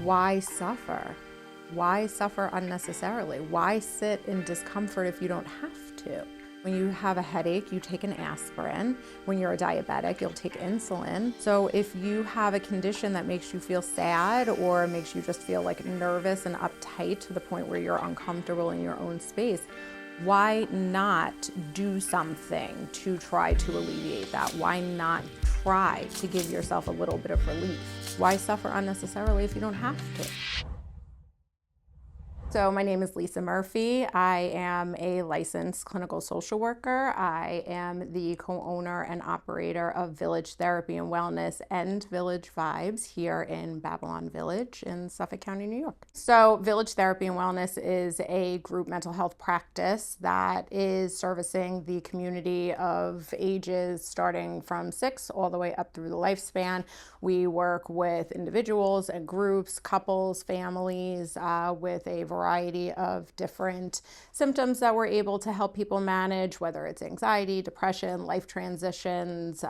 Why suffer? Why suffer unnecessarily? Why sit in discomfort if you don't have to? When you have a headache, you take an aspirin. When you're a diabetic, you'll take insulin. So if you have a condition that makes you feel sad or makes you just feel like nervous and uptight to the point where you're uncomfortable in your own space, why not do something to try to alleviate that? Why not try to give yourself a little bit of relief? Why suffer unnecessarily if you don't have to? So my name is Lisa Murphy. I am a licensed clinical social worker. I am the co-owner and operator of Village Therapy and Wellness and Village Vibes here in Babylon Village in Suffolk County, New York. So Village Therapy and Wellness is a group mental health practice that is servicing the community of ages starting from 6 all the way up through the lifespan. We work with individuals and groups, couples, families, with a variety of different symptoms that we're able to help people manage, whether it's anxiety, depression, life transitions.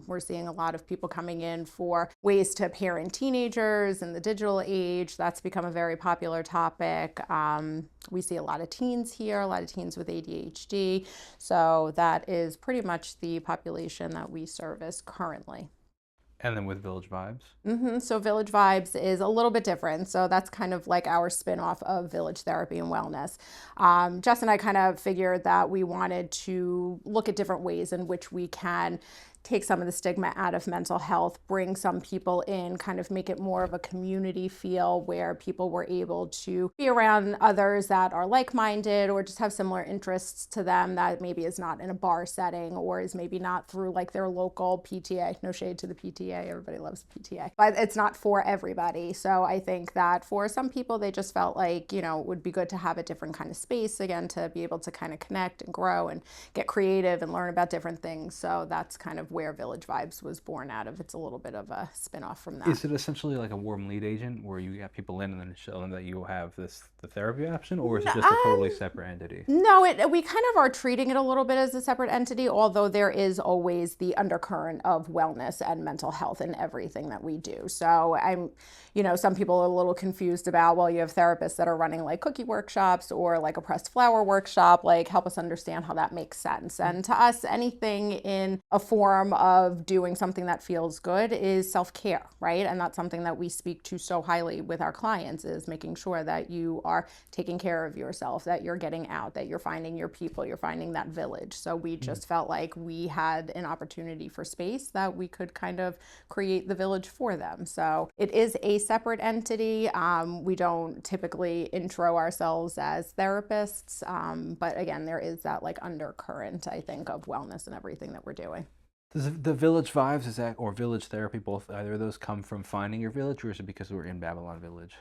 We're seeing a lot of people coming in for ways to parent teenagers in the digital age. That's become a very popular topic. We see a lot of teens here, a lot of teens with ADHD. So that is pretty much the population that we service currently. And then with Village Vibes? So Village Vibes is a little bit different. So that's kind of like our spin-off of Village Therapy and Wellness. Jess and I kind of figured that we wanted to look at different ways in which we can take some of the stigma out of mental health, bring some people in, kind of make it more of a community feel where people were able to be around others that are like-minded or just have similar interests to them that maybe is not in a bar setting or is maybe not through like their local PTA. No shade to the PTA, everybody loves the PTA, but it's not for everybody. So I think that for some people, they just felt like, it would be good to have a different kind of space, again, to be able to kind of connect and grow and get creative and learn about different things. So that's kind of where Village Vibes was born out of. It's a little bit of a spin-off from that. Is it essentially like a warm lead agent where you get people in and then show them that you have the therapy option, or is it just a totally separate entity? No, we kind of are treating it a little bit as a separate entity, although there is always the undercurrent of wellness and mental health in everything that we do. So some people are a little confused about, well, you have therapists that are running like cookie workshops or like a pressed flower workshop, like help us understand how that makes sense. And to us, anything in a form of doing something that feels good is self-care, right? And that's something that we speak to so highly with our clients, is making sure that you are taking care of yourself, that you're getting out, that you're finding your people, you're finding that village. So we just felt like we had an opportunity for space that we could kind of create the village for them. So it is a separate entity. We don't typically intro ourselves as therapists, but again, there is that like undercurrent, I think, of wellness and everything that we're doing. Does the Village Vibes, or Village Therapy, both, either of those come from finding your village, or is it because we're in Babylon Village?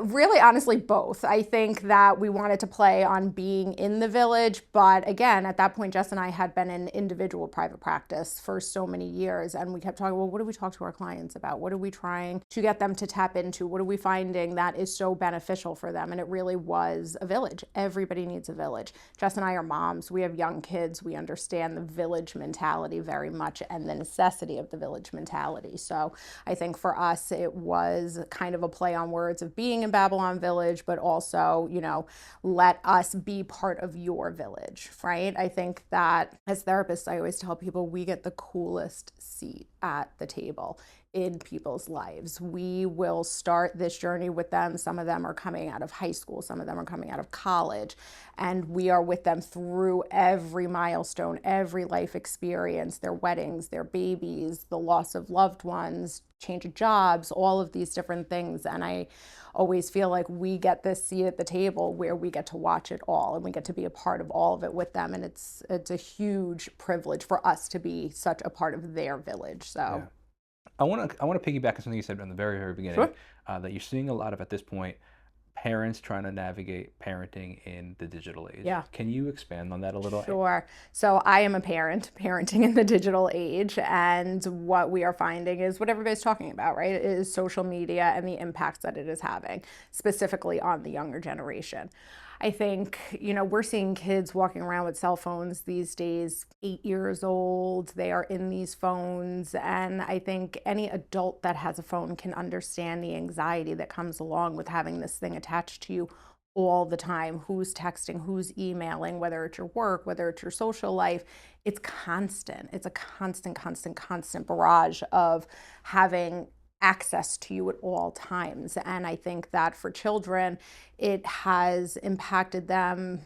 Really, honestly, both. I think that we wanted to play on being in the village, but again, at that point, Jess and I had been in individual private practice for so many years, and we kept talking, well, what do we talk to our clients about? What are we trying to get them to tap into? What are we finding that is so beneficial for them? And it really was a village. Everybody needs a village. Jess and I are moms. We have young kids. We understand the village mentality very much and the necessity of the village mentality. So I think for us, it was kind of a play on words of being in Babylon Village, but also, let us be part of your village, right? I think that as therapists, I always tell people we get the coolest seat at the table in people's lives. We will start this journey with them. Some of them are coming out of high school, some of them are coming out of college, and we are with them through every milestone, every life experience, their weddings, their babies, the loss of loved ones, change of jobs, all of these different things. And I always feel like we get this seat at the table where we get to watch it all and we get to be a part of all of it with them. And it's a huge privilege for us to be such a part of their village. So. Yeah. I want to piggyback on something you said in the very, very beginning. Sure. That you're seeing a lot of, at this point, parents trying to navigate parenting in the digital age. Yeah. Can you expand on that a little? Sure. So I am a parent, parenting in the digital age, and what we are finding is what everybody's talking about, right? It is social media and the impacts that it is having, specifically on the younger generation. I think, we're seeing kids walking around with cell phones these days, 8 years old. They are in these phones. And I think any adult that has a phone can understand the anxiety that comes along with having this thing attached to you all the time. Who's texting, who's emailing, whether it's your work, whether it's your social life. It's constant. It's a constant, constant, constant barrage of having access to you at all times. And I think that for children, it has impacted them,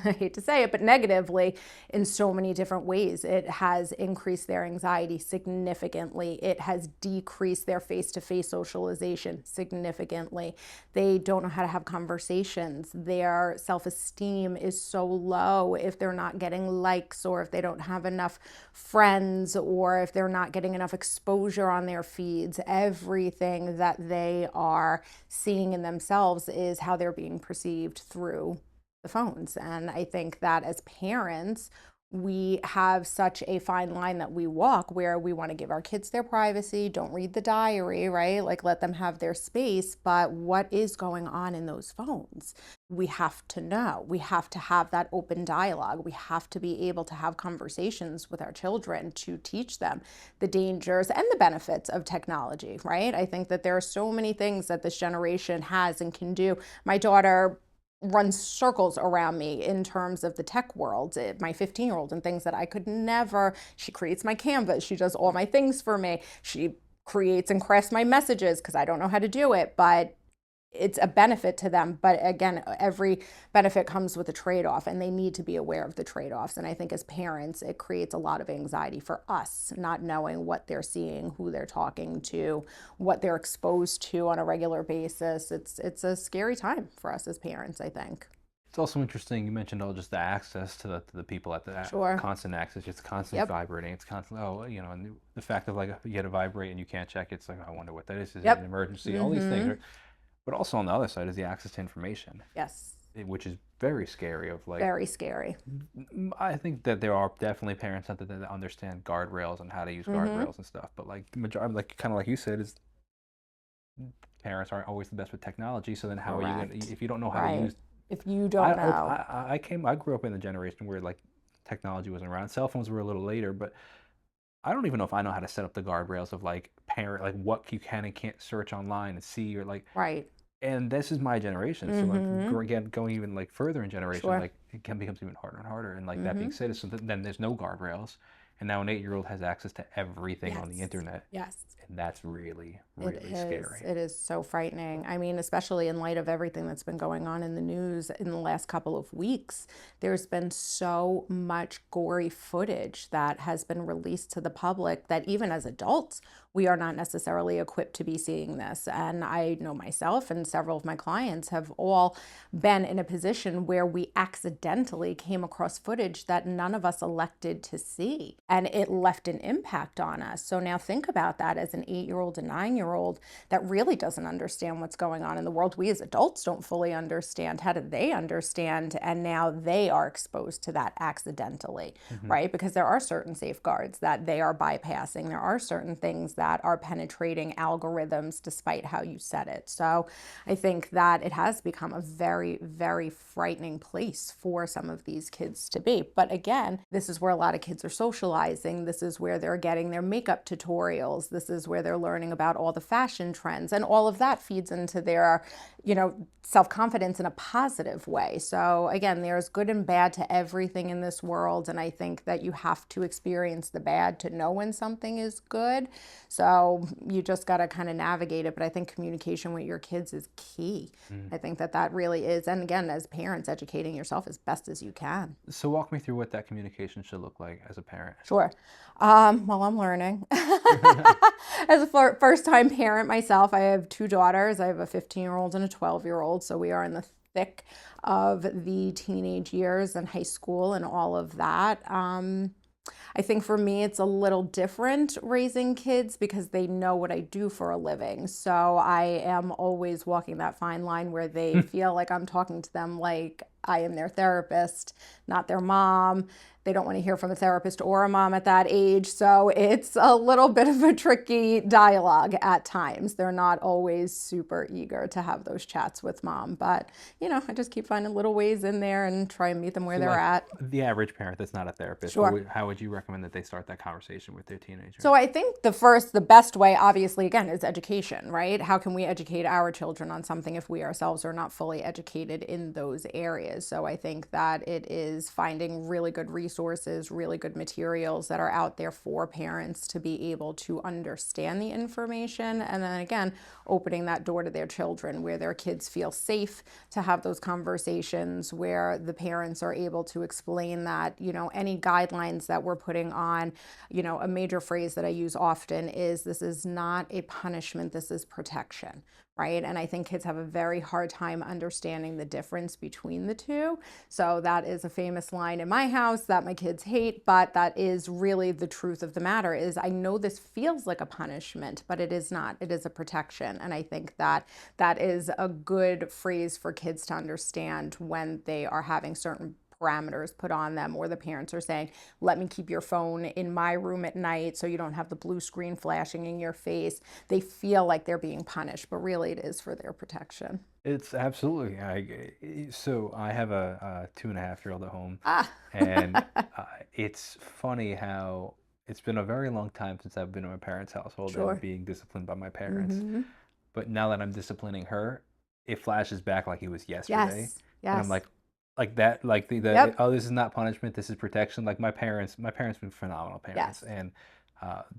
I hate to say it, but negatively in so many different ways. It has increased their anxiety significantly. It has decreased their face-to-face socialization significantly. They don't know how to have conversations. Their self-esteem is so low if they're not getting likes, or if they don't have enough friends, or if they're not getting enough exposure on their feeds. Everything that they are seeing in themselves is how they're being perceived through the phones. And I think that as parents, we have such a fine line that we walk, where we want to give our kids their privacy, don't read the diary, right? Like, let them have their space. But what is going on in those phones? We have to know. We have to have that open dialogue. We have to be able to have conversations with our children to teach them the dangers and the benefits of technology, right? I think that there are so many things that this generation has and can do. My daughter runs circles around me in terms of the tech world, my 15-year-old, and things that I could never. She creates my canvas. She does all my things for me. She creates and crafts my messages because I don't know how to do it, but it's a benefit to them. But again, every benefit comes with a trade-off, and they need to be aware of the trade-offs. And I think as parents, it creates a lot of anxiety for us, not knowing what they're seeing, who they're talking to, what they're exposed to on a regular basis. It's a scary time for us as parents, I think. It's also interesting, you mentioned all just the access to the people at the Sure. constant access, it's constantly Yep. vibrating, it's constantly, and the fact of, like, if you get a vibrate and you can't check, it's like, I wonder what that is it an Yep. emergency, all these things. But also on the other side is the access to information, Yes. which is very scary. Of like, Very scary. I think that there are definitely parents out there that understand guardrails and how to use guardrails and stuff. But like the majority, like kind of like you said, is parents aren't always the best with technology. So then how are you going Correct. to, if you don't know how to Right. use? If you don't know. I grew up in a generation where like technology wasn't around. Cell phones were a little later, but I don't even know if I know how to set up the guardrails of like parent, like what you can and can't search online and see, or like. Right. And this is my generation, so like again, going even like further in generation, Sure. like it becomes even harder and harder. And like that being said, so then there's no guardrails, and now an 8-year-old has access to everything on the Yes. internet, Yes. and that's really, It really is. scary. It is so frightening. I mean, especially in light of everything that's been going on in the news in the last couple of weeks, there's been so much gory footage that has been released to the public that even as adults, we are not necessarily equipped to be seeing this. And I know myself and several of my clients have all been in a position where we accidentally came across footage that none of us elected to see, and it left an impact on us. So now think about that as an 8-year-old, a 9-year-old that really doesn't understand what's going on in the world. We as adults don't fully understand. How do they understand? And now they are exposed to that accidentally, right? Because there are certain safeguards that they are bypassing. There are certain things that are penetrating algorithms despite how you set it. So I think that it has become a very, very frightening place for some of these kids to be. But again, this is where a lot of kids are socializing. This is where they're getting their makeup tutorials. This is where they're learning about all the fashion trends, and all of that feeds into their, self-confidence in a positive way. So again, there's good and bad to everything in this world. And I think that you have to experience the bad to know when something is good. So you just got to kind of navigate it. But I think communication with your kids is key. I think that that really is. And again, as parents, educating yourself as best as you can. So walk me through what that communication should look like as a parent. Sure. Well, I'm learning. As a first-time parent myself, I have two daughters. I have a 15-year-old and a 12-year-old. So we are in the thick of the teenage years and high school and all of that. I think for me, it's a little different raising kids because they know what I do for a living. So I am always walking that fine line where they feel like I'm talking to them like I am their therapist, not their mom. They don't want to hear from a therapist or a mom at that age. So it's a little bit of a tricky dialogue at times. They're not always super eager to have those chats with mom. But, I just keep finding little ways in there and try and meet them where So, they're like at. the average parent that's not a therapist, Sure. how would you recommend that they start that conversation with their teenager? So I think the best way, obviously, again, is education, right? How can we educate our children on something if we ourselves are not fully educated in those areas? So I think that it is finding really good resources, really good materials that are out there for parents to be able to understand the information. And then again, opening that door to their children where their kids feel safe to have those conversations, where the parents are able to explain that, any guidelines that we're putting on, a major phrase that I use often is, this is not a punishment, this is protection, right? And I think kids have a very hard time understanding the difference between the two. So that is a famous line in my house that my kids hate, but that is really the truth of the matter. Is, I know this feels like a punishment, but it is not. It is a protection. And I think that that is a good phrase for kids to understand when they are having certain parameters put on them, or the parents are saying, let me keep your phone in my room at night so you don't have the blue screen flashing in your face. They feel like they're being punished, but really it is for their protection. It's absolutely. So I have a 2.5-year-old at home, Ah. and it's funny how it's been a very long time since I've been in my parents' household and Sure. being disciplined by my parents. Mm-hmm. But now that I'm disciplining her, it flashes back like it was yesterday, Yes. and I'm Yes. like that, like the Yep. oh, this is not punishment, this is protection. Like my parents been phenomenal parents, Yes. and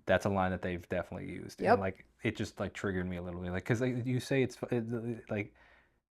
that's a line that they've definitely used, and Yep. like it just like triggered me a little bit, like because like, you say like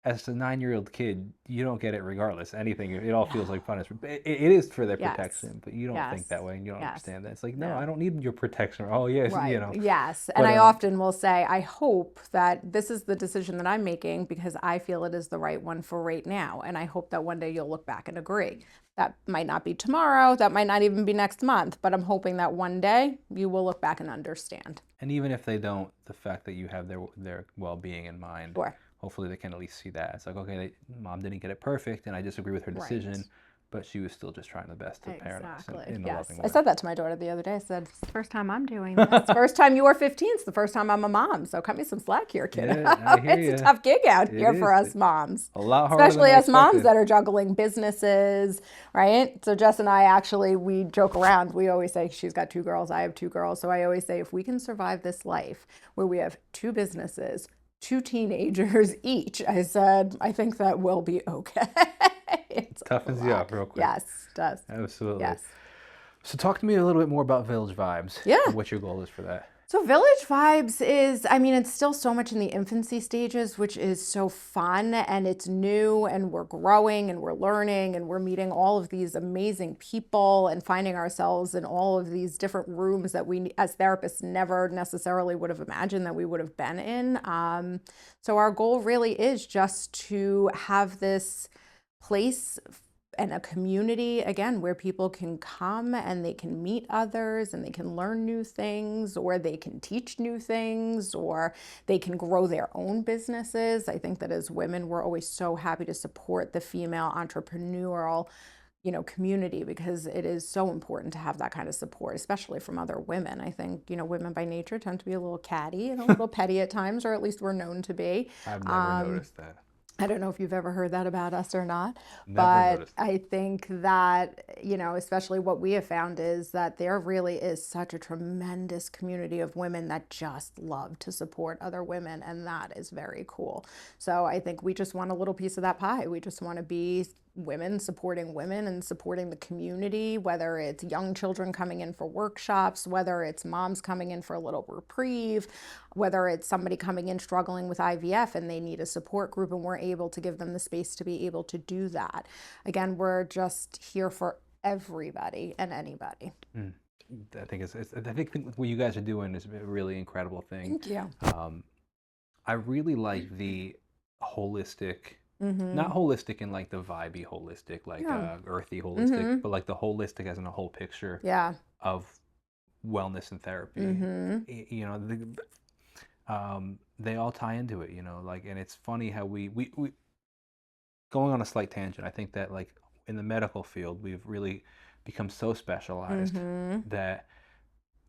as a 9-year-old kid, you don't get it regardless. Anything, it all feels like No. punishment. But it is for their Yes. protection, but you don't think Yes. that way and you don't Yes. understand that. It's like, no, I No. don't need your protection. Oh, yes, Right. Yes. And But I often will say, I hope that this is the decision that I'm making because I feel it is the right one for right now. And I hope that one day you'll look back and agree. That might not be tomorrow. That might not even be next month. But I'm hoping that one day you will look back and understand. and even if they don't, the fact that you have their well-being in mind, Sure. hopefully they can at least see that. It's like, okay, mom didn't get it perfect, and I disagree with her Right. decision, but she was still just trying the best to parent us Exactly. in a Yes. loving I way. said that to my daughter the other day. I said, it's the first time I'm doing this. First time you are 15. It's the first time I'm a mom. So cut me some slack here, kid. Yeah, I hear It's a you. tough gig out It here for is us moms, a lot harder than especially I us moms expected. that are juggling businesses, right? So Jess and I actually, we joke around. We always say she's got 2 girls, I have 2 girls. So I always say, if we can survive this life where we have 2 businesses, 2 teenagers each, I said, I think that will be okay. It's a Toughens you lot. up real quick. Yes, does. Absolutely. Yes. So talk to me a little bit more about Village Vibes Yeah. and what your goal is for that. So Village Vibes is, I mean, it's still so much in the infancy stages, which is so fun, and it's new, and we're growing and we're learning and we're meeting all of these amazing people and finding ourselves in all of these different rooms that we as therapists never necessarily would have imagined that we would have been in. So our goal really is just to have this place and a community, again, where people can come and they can meet others and they can learn new things, or they can teach new things, or they can grow their own businesses. I think that as women, we're always so happy to support the female entrepreneurial community, because it is so important to have that kind of support, especially from other women. I think, women by nature tend to be a little catty and a little petty at times, or at least we're known to be. I've never noticed that. I don't know if you've ever heard that about us or not, Never but noticed. I think that, especially what we have found is that there really is such a tremendous community of women that just love to support other women, and that is very cool. So I think we just want a little piece of that pie. We just want to be women supporting women and supporting the community, whether it's young children coming in for workshops, whether it's moms coming in for a little reprieve, whether it's somebody coming in struggling with IVF and they need a support group and we're able to give them the space to be able to do that. Again, we're just here for everybody and anybody. I think I think what you guys are doing is a really incredible thing. Thank you. I really like the holistic Mm-hmm. Not holistic in like the vibey holistic, like Yeah. earthy holistic, Mm-hmm. but like the holistic as in a whole picture Yeah. of wellness and therapy. Mm-hmm. You know, they all tie into it. You know, like, and it's funny how we going on a slight tangent. I think that like in the medical field, we've really become so specialized Mm-hmm. that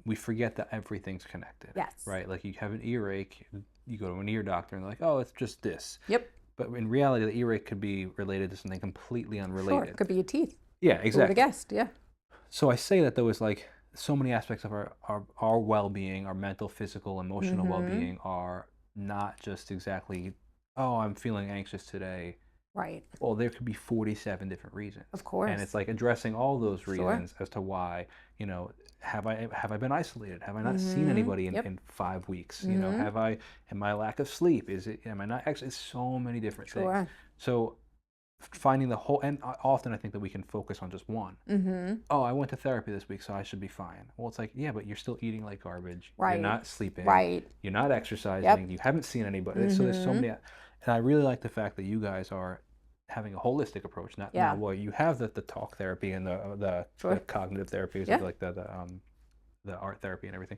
we forget that everything's connected, Yes. right? Like you have an earache, you go to an ear doctor and they're like, oh, it's just this. Yep. But in reality, the earache could be related to something completely Sure. unrelated. Could be your teeth. Yeah, Who would have exactly. guessed? Yeah. So I say that there was like so many aspects of our well-being, our mental, physical, emotional Mm-hmm. well-being are not just exactly, oh, I'm feeling anxious today. Right. Well, there could be 47 different reasons. Of And it's course. like addressing all those Sure. reasons as to why, you know, have I been isolated? Have I not seen Mm-hmm. anybody Yep. in 5 weeks? You know, Mm-hmm. am I lack of sleep? Am I not actually, it's so many different things. Sure. So finding the whole, and often I think that we can focus on just one. Mm-hmm. Oh, I went to therapy this week, so I should be fine. Well, it's like, yeah, but you're still eating like garbage. You're Right. not sleeping. Right. You're not exercising. Yep. You haven't seen anybody. So there's so Mm-hmm. many, and I really like the fact that you guys are having a holistic approach. Not now, Yeah. well, you have the talk therapy and the Sure. cognitive therapies, Yeah. like the art therapy and everything,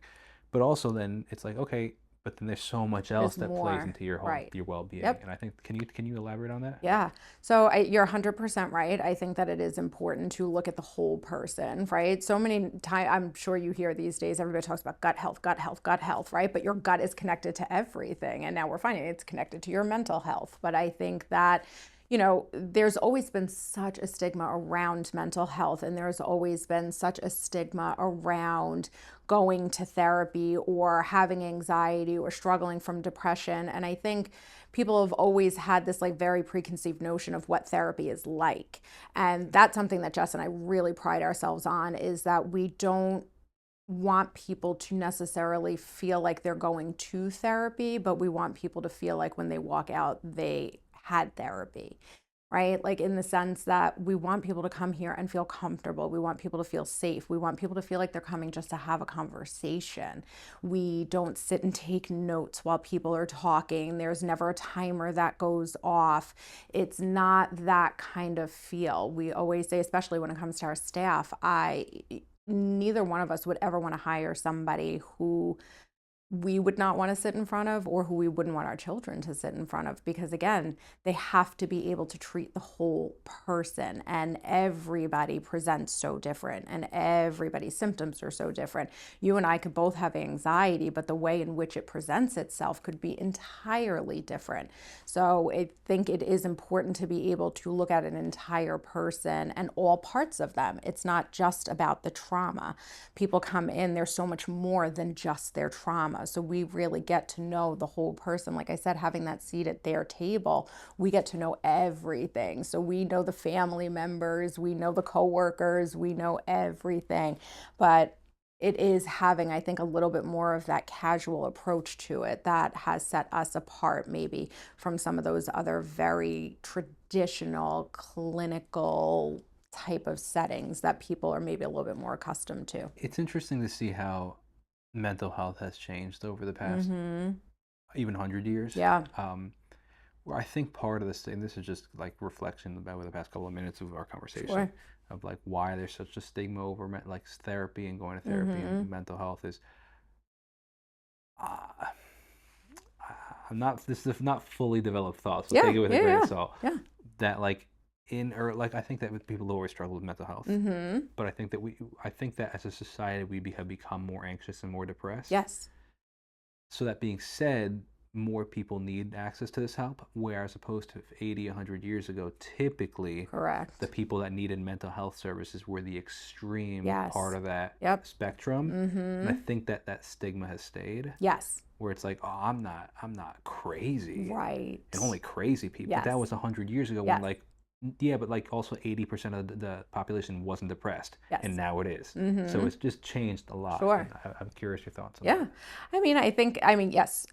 but also then it's like, okay, but then there's so much else There's that plays more. into your Right. well-being. Yep. And I think, can you elaborate on that? Yeah. So you're 100% right. I think that it is important to look at the whole person, right? So many times, I'm sure you hear these days, everybody talks about gut health, gut health, gut health, right? But your gut is connected to everything. And now we're finding it's connected to your mental health. But I think that, you know, there's always been such a stigma around mental health, and there's always been such a stigma around going to therapy or having anxiety or struggling from depression. And I think people have always had this like very preconceived notion of what therapy is like. And that's something that Jess and I really pride ourselves on, is that we don't want people to necessarily feel like they're going to therapy, but we want people to feel like when they walk out, they had therapy, right? Like in the sense that we want people to come here and feel comfortable. We want people to feel safe. We want people to feel like they're coming just to have a conversation. We don't sit and take notes while people are talking. There's never a timer that goes off. It's not that kind of feel. We always say, especially when it comes to our staff, neither one of us would ever want to hire somebody who we would not want to sit in front of, or who we wouldn't want our children to sit in front of, because again, they have to be able to treat the whole person, and everybody presents so different and everybody's symptoms are so different. You and I could both have anxiety, but the way in which it presents itself could be entirely different. So I think it is important to be able to look at an entire person and all parts of them. It's not just about the trauma. People come in, there's so much more than just their trauma. So we really get to know the whole person. Like I said, having that seat at their table, we get to know everything. So we know the family members, we know the coworkers, we know everything. But it is having, I think, a little bit more of that casual approach to it that has set us apart maybe from some of those other very traditional clinical type of settings that people are maybe a little bit more accustomed to. It's interesting to see how mental health has changed over the past Mm-hmm. even 100 years. Yeah. Where I think part of this, and this is just like reflection about the past couple of minutes of our conversation, Sure. of like why there's such a stigma over like therapy and going to therapy and mental health is, uh, I'm not, this is not fully developed thoughts, so Yeah. take it with a Yeah. grain Yeah. of salt. Yeah. That like or like I think that with people always struggle with mental health, Mm-hmm. but I think that as a society have become more anxious and more depressed. Yes. So that being said, more people need access to this help, whereas opposed to 80, 100 years ago, typically Correct. the people that needed mental health services were the extreme Yes. part of that Yep. spectrum. And I Mm-hmm. think that stigma has stayed, Yes. where it's like, oh, I'm not crazy. Right. And only crazy people. But that Yes. was 100 years ago when Yes. like, yeah, but like also 80% of the population wasn't depressed, and Yes. now it is. So Mm-hmm. it's just changed a lot. Sure. And I'm curious your thoughts on Yeah. that. I mean, yes,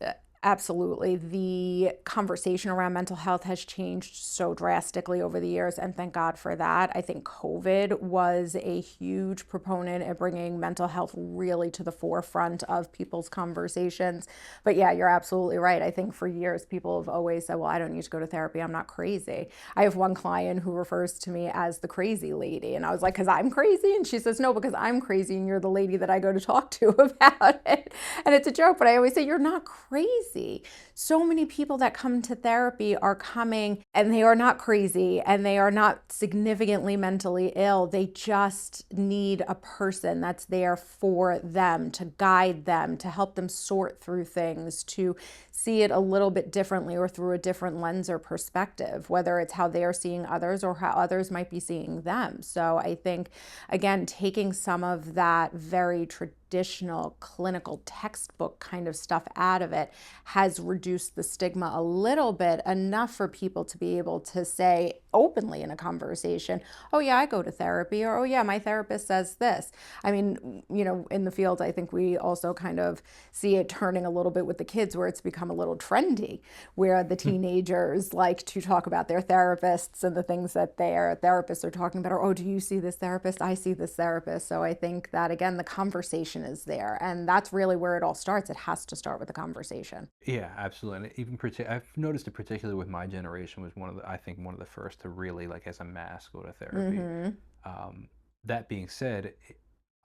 Absolutely. The conversation around mental health has changed so drastically over the years, and thank God for that. I think COVID was a huge proponent at bringing mental health really to the forefront of people's conversations. But yeah, you're absolutely right. I think for years people have always said, well, I don't need to go to therapy. I'm not crazy. I have one client who refers to me as the crazy lady. And I was like, because I'm crazy? And she says, no, because I'm crazy and you're the lady that I go to talk to about it. And it's a joke, but I always say, you're not crazy. So many people that come to therapy are coming and they are not crazy and they are not significantly mentally ill. They just need a person that's there for them, to guide them, to help them sort through things, to see it a little bit differently or through a different lens or perspective, whether it's how they're seeing others or how others might be seeing them. So I think, again, taking some of that very traditional clinical textbook kind of stuff out of it has reduced the stigma a little bit, enough for people to be able to say openly in a conversation, oh yeah, I go to therapy, or oh yeah, my therapist says this. I mean, in the field, I think we also kind of see it turning a little bit with the kids, where it's become a little trendy, where the teenagers like to talk about their therapists and the things that their therapists are talking about, or, oh, do you see this therapist? I see this therapist. So I think that, again, the conversation is there, and that's really where it all starts. It has to start with a conversation. Yeah, absolutely. And even I've noticed it particularly with my generation was I think one of the first to really like as a mass go to therapy. Mm-hmm. Um, that being said,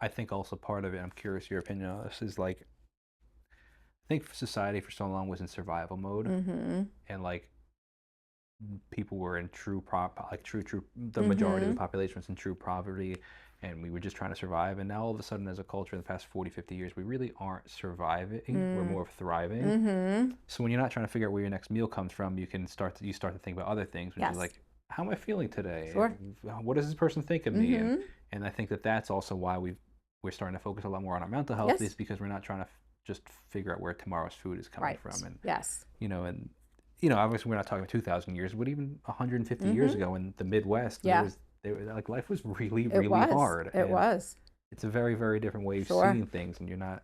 I think also part of it, I'm curious your opinion on this, is like I think society for so long was in survival mode, Mm-hmm. and like people were in true the majority of Mm-hmm. the population was in true poverty, and we were just trying to survive. And now all of a sudden, as a culture in the past 40, 50 years, we really aren't surviving, we're more of thriving. Mm-hmm. So when you're not trying to figure out where your next meal comes from, you start to think about other things, which is Yes. like, how am I feeling today? Sure. What does this person think of me? Mm-hmm. And I think that that's also why we're starting to focus a lot more on our mental health, Yes. is because we're not trying to just figure out where tomorrow's food is coming Right. from. And Yes. and obviously we're not talking about 2,000 years, but even 150 years Mm-hmm. ago in the Midwest, Yeah. like life was really, It really was. hard, It and was. it's a very, very different way of Sure. seeing things, and you're not,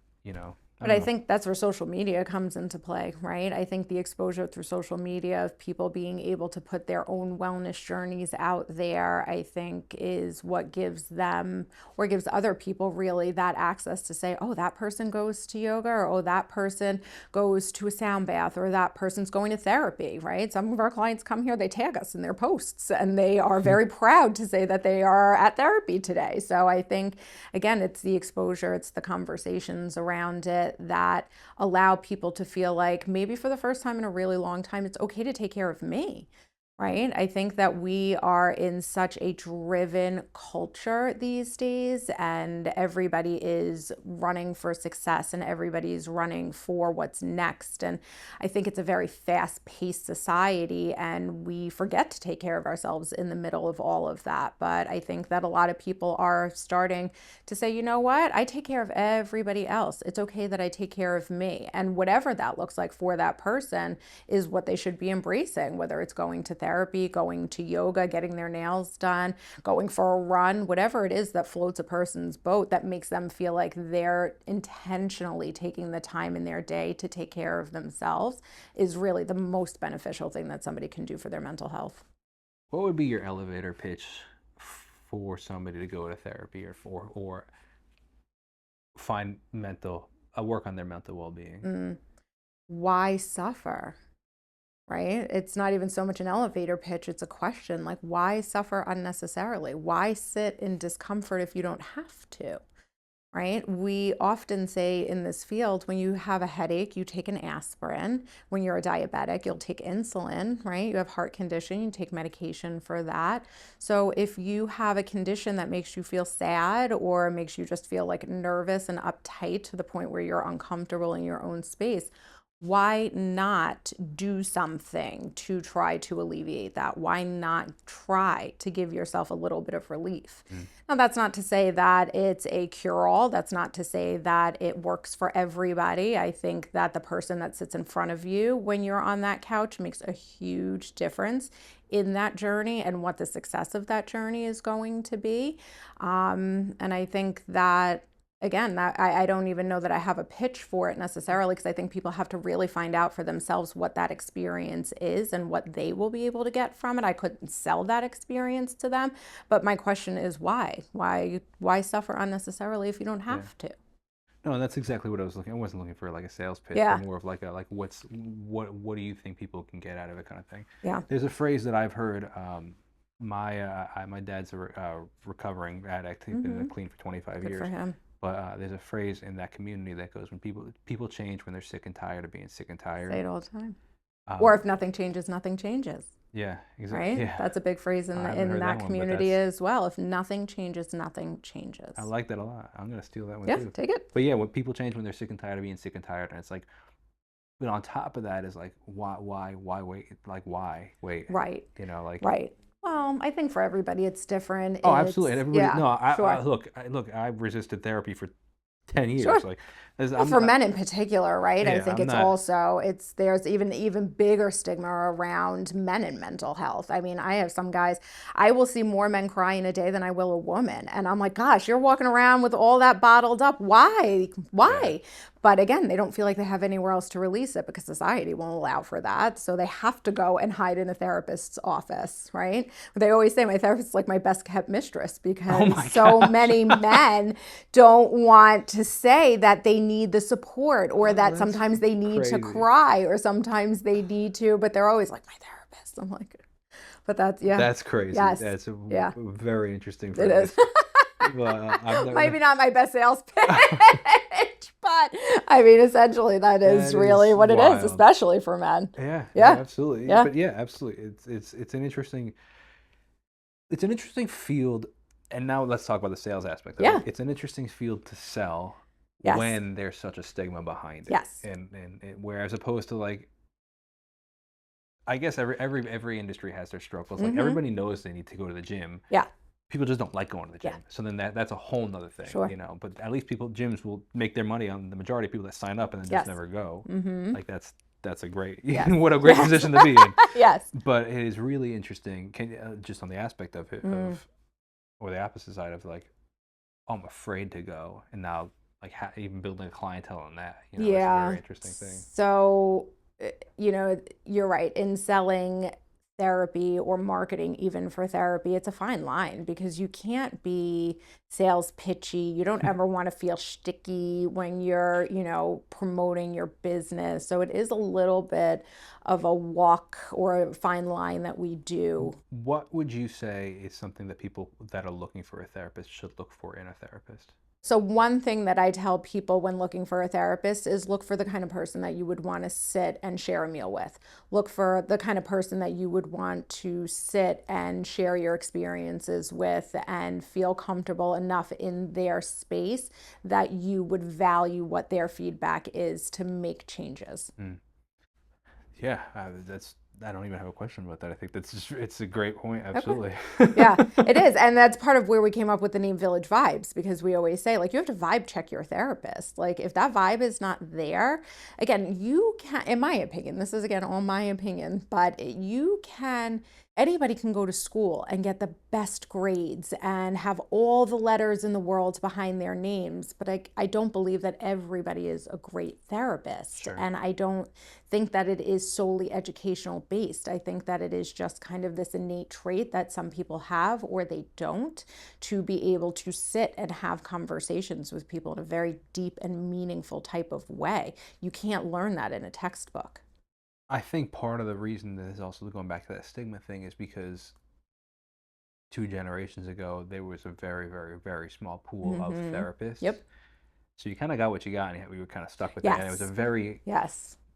I But don't I know. think that's where social media comes into play, right? I think the exposure through social media of people being able to put their own wellness journeys out there, I think is what gives them, or gives other people really, that access to say, oh, that person goes to yoga, or oh, that person goes to a sound bath, or that person's going to therapy, right? Some of our clients come here, they tag us in their posts, and they are very proud to say that they are at therapy today. So I think, again, it's the exposure, it's the conversations around it that allow people to feel like maybe for the first time in a really long time, it's okay to take care of me. Right? I think that we are in such a driven culture these days, and everybody is running for success and everybody's running for what's next. And I think it's a very fast paced society, and we forget to take care of ourselves in the middle of all of that. But I think that a lot of people are starting to say, you know what? I take care of everybody else. It's okay that I take care of me. And whatever that looks like for that person is what they should be embracing, whether it's going to therapy, going to yoga, getting their nails done, going for a run, whatever it is that floats a person's boat that makes them feel like they're intentionally taking the time in their day to take care of themselves is really the most beneficial thing that somebody can do for their mental health. What would be your elevator pitch for somebody to go to therapy, or find work on their mental well-being? Why suffer? Right? It's not even so much an elevator pitch, it's a question like, why suffer unnecessarily? Why sit in discomfort if you don't have to? Right? We often say in this field, when you have a headache, you take an aspirin. When you're a diabetic, you'll take insulin, right? You have heart condition, you take medication for that. So if you have a condition that makes you feel sad or makes you just feel like nervous and uptight to the point where you're uncomfortable in your own space, why not do something to try to alleviate that? Why not try to give yourself a little bit of relief? Mm. Now, that's not to say that it's a cure-all. That's not to say that it works for everybody. I think that the person that sits in front of you when you're on that couch makes a huge difference in that journey and what the success of that journey is going to be. And I think that, again, that I don't even know that I have a pitch for it necessarily, because I think people have to really find out for themselves what that experience is and what they will be able to get from it. I couldn't sell that experience to them, but my question is why? Why suffer unnecessarily if you don't Yeah. have to? No, that's exactly what I was looking. I wasn't looking for like a sales pitch, but Yeah. more of like a like what do you think people can get out of it kind of thing. Yeah. There's a phrase that I've heard. My dad's a recovering addict. He's been clean for 25 Good for years. him. But there's a phrase in that community that goes, when people change when they're sick and tired of being sick and Say tired. it all the time. Or Um, if nothing changes, nothing changes. yeah, exactly. Right? Yeah, That's a big phrase I in haven't heard that that one, but community that's as well. If nothing changes, nothing changes. I like that a lot. I'm gonna steal that one Yeah, too. take it. But yeah, when people change when they're sick and tired of being sick and tired, and it's like, but on top of that is like, why wait? Like, why wait? Right. You know, like, Right. Well, I think for everybody it's different. oh, absolutely. And everybody, Yeah, no, I sure. look, I've resisted therapy for 10 Sure. years. Like, Well, for men in particular, right? I yeah, think I'm it's not, also there's even bigger stigma around men in mental health. I mean, I have some guys, I will see more men cry in a day than I will a woman. And I'm like, gosh, you're walking around with all that bottled up. Why? yeah, Why? But again, they don't feel like they have anywhere else to release it because society won't allow for that. So they have to go and hide in a therapist's office, right? They always say my therapist is like my best kept mistress, oh because my so gosh. many men don't want to say that they need the support, or Oh, that that's sometimes they need to crazy. cry, or sometimes they need to, but they're always like, my therapist. I'm like, but that's, yeah. That's crazy. Yes. That's a Yeah, very interesting it is. phrase. Well, I've Maybe never. not my best sales pitch, but I mean, essentially, that is That really is what it is, wild. especially for men. Yeah, no, Yeah. absolutely. Yeah. But yeah, absolutely. It's an interesting field. And now let's talk about the sales aspect of it. Yeah. It's an interesting field to sell Yes. when there's such a stigma behind it. Yes. And whereas opposed to like, I guess every industry has their struggles. Like, everybody knows they need to go to the gym. Yeah. People just don't like going to the Yeah. gym. So then that's a whole nother thing, Sure. you know. But at least gyms will make their money on the majority of people that sign up and then Yes. just never go. Like, that's a great, Yes. what a great Yes. position to be in. Yes. But it is really interesting. Just on the aspect of it, or the opposite side of like, oh, I'm afraid to go, and now like even building a clientele on that, you know, it's a Yeah. very interesting thing. So, you're right. In selling therapy or marketing, even for therapy, it's a fine line, because you can't be sales pitchy. You don't ever want to feel shticky when you're, promoting your business. So it is a little bit of a walk or a fine line that we do. What would you say is something that people that are looking for a therapist should look for in a therapist? So one thing that I tell people when looking for a therapist is look for the kind of person that you would want to sit and share a meal with. Look for the kind of person that you would want to sit and share your experiences with and feel comfortable enough in their space that you would value what their feedback is to make changes. Yeah, I don't even have a question about that. I think it's a great point. Absolutely. Okay. Yeah, it is. And that's part of where we came up with the name Village Vibes, because we always say, like, you have to vibe check your therapist. Like, if that vibe is not there, again, you can, in my opinion, this is again all my opinion, but anybody can go to school and get the best grades and have all the letters in the world behind their names. But I don't believe that everybody is a great therapist. Sure. And I don't think that it is solely educational based. I think that it is just kind of this innate trait that some people have or they don't, to be able to sit and have conversations with people in a very deep and meaningful type of way. You can't learn that in a textbook. I think part of the reason that is also going back to that stigma thing is because 2 generations ago, there was a very, very, very small pool of therapists. Yep. So you kind of got what you got, and we were kind of stuck with that. And it was a very,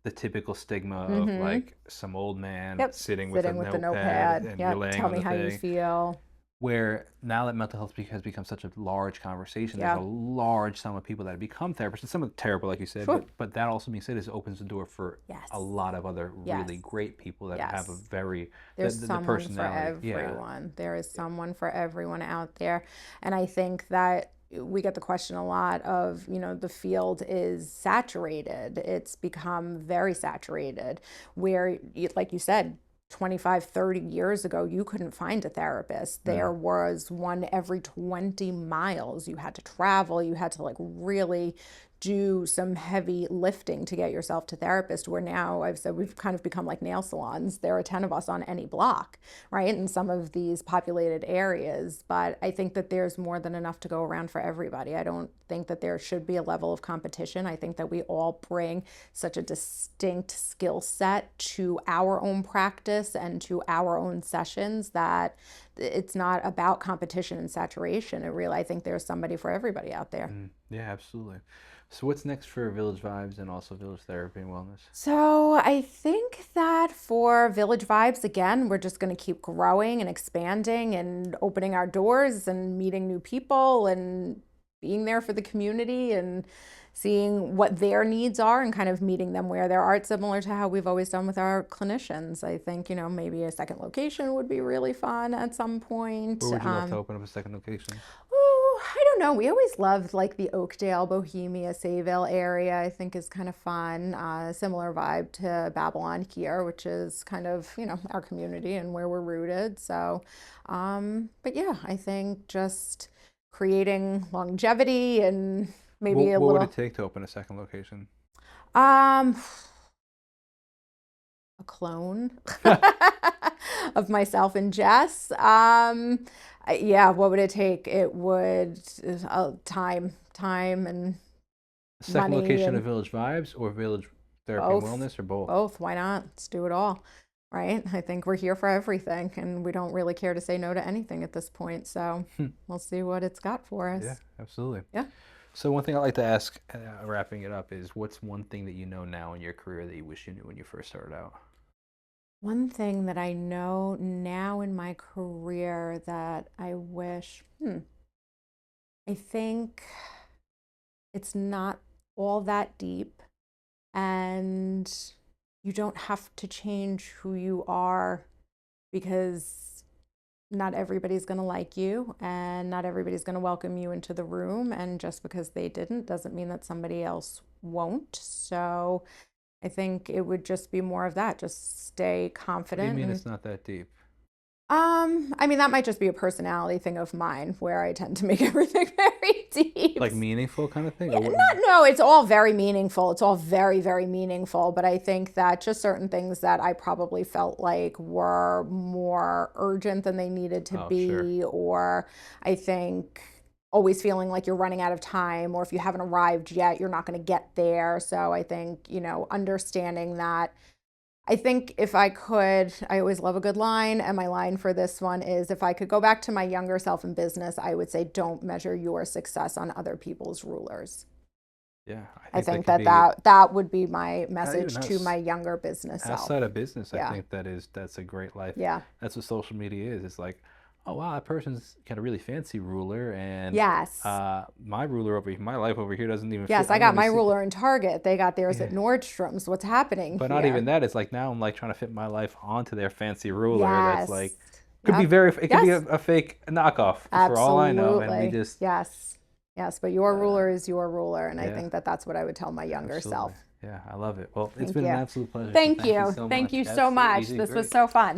the typical stigma of like some old man sitting with a notepad and relaying Tell on me the how you thing. feel. Where now that mental health has become such a large conversation, there's a large sum of people that have become therapists, and some are terrible, like you said, but that also being said, it opens the door for a lot of other really great people that have a very, there's the someone personality. for everyone. There is someone for everyone out there. And I think that we get the question a lot of, the field is saturated. It's become very saturated, where, like you said, 25, 30 years ago, you couldn't find a therapist. There was one every 20 miles. You had to travel. You had to like really do some heavy lifting to get yourself to therapist, where now I've said we've kind of become like nail salons. There are 10 of us on any block, right? In some of these populated areas. But I think that there's more than enough to go around for everybody. I don't think that there should be a level of competition. I think that we all bring such a distinct skill set to our own practice and to our own sessions that it's not about competition and saturation. It really, I think there's somebody for everybody out there. Yeah, absolutely. So what's next for Village Vibes and also Village Therapy and Wellness? So I think that for Village Vibes, again, we're just going to keep growing and expanding and opening our doors and meeting new people and being there for the community and seeing what their needs are and kind of meeting them where they are, similar to how we've always done with our clinicians. I think, maybe a second location would be really fun at some point. Where would you love to open up a second location? Oh, I don't know. We always loved like the Oakdale, Bohemia, Sayville area. I think is kind of fun. Similar vibe to Babylon here, which is kind of, our community and where we're rooted. So, but yeah, I think just creating longevity and maybe What a would little, it take to open a second location? a clone of myself and Jess. Yeah, what would it take? It would time and Second money location and of Village Vibes or Village Therapy and Wellness, or both? both. Why not? Let's do it all, right? I think we're here for everything, and we don't really care to say no to anything at this point. So we'll see what it's got for us. Yeah, absolutely. Yeah. So one thing I'd like to ask, wrapping it up, is what's one thing that you know now in your career that you wish you knew when you first started out? One thing that I know now in my career that I wish, I think it's not all that deep, and you don't have to change who you are, because not everybody's going to like you and not everybody's going to welcome you into the room. And just because they didn't doesn't mean that somebody else won't. So I think it would just be more of that. Just stay What do you confident. mean it's not that deep? I mean, that might just be a personality thing of mine where I tend to make everything very deep. Like meaningful kind of thing? Yeah, no, it's all very meaningful. It's all very, very meaningful. But I think that just certain things that I probably felt like were more urgent than they needed to be, sure. or I think always feeling like you're running out of time, or if you haven't arrived yet, you're not going to get there. So I think, understanding that. I think if I could, I always love a good line, and my line for this one is, if I could go back to my younger self in business, I would say, don't measure your success on other people's rulers. Yeah, I think that that would be my message to my younger business self. outside of business. Yeah. I think that's a great life. Yeah. That's what social media is. It's like, oh wow, that person's got a really fancy ruler, and Yes. my ruler over here, my life over here doesn't even Yes, fit. I got my ruler in Target. They got theirs at Yeah. Nordstrom's. What's happening But here? not even that. It's like now I'm like trying to fit my life onto their fancy ruler. That's Yes. like could Yep. be very. It could be Yes. a fake knockoff for Absolutely. all I know, and we just Yes, but your ruler is your ruler, and I yeah. think that that's what I would tell my younger Absolutely. self. Yeah, I love it. Well, it's Thank been you. an absolute pleasure. So Thank you. so Thank much. you so much. Absolutely This was great. so fun.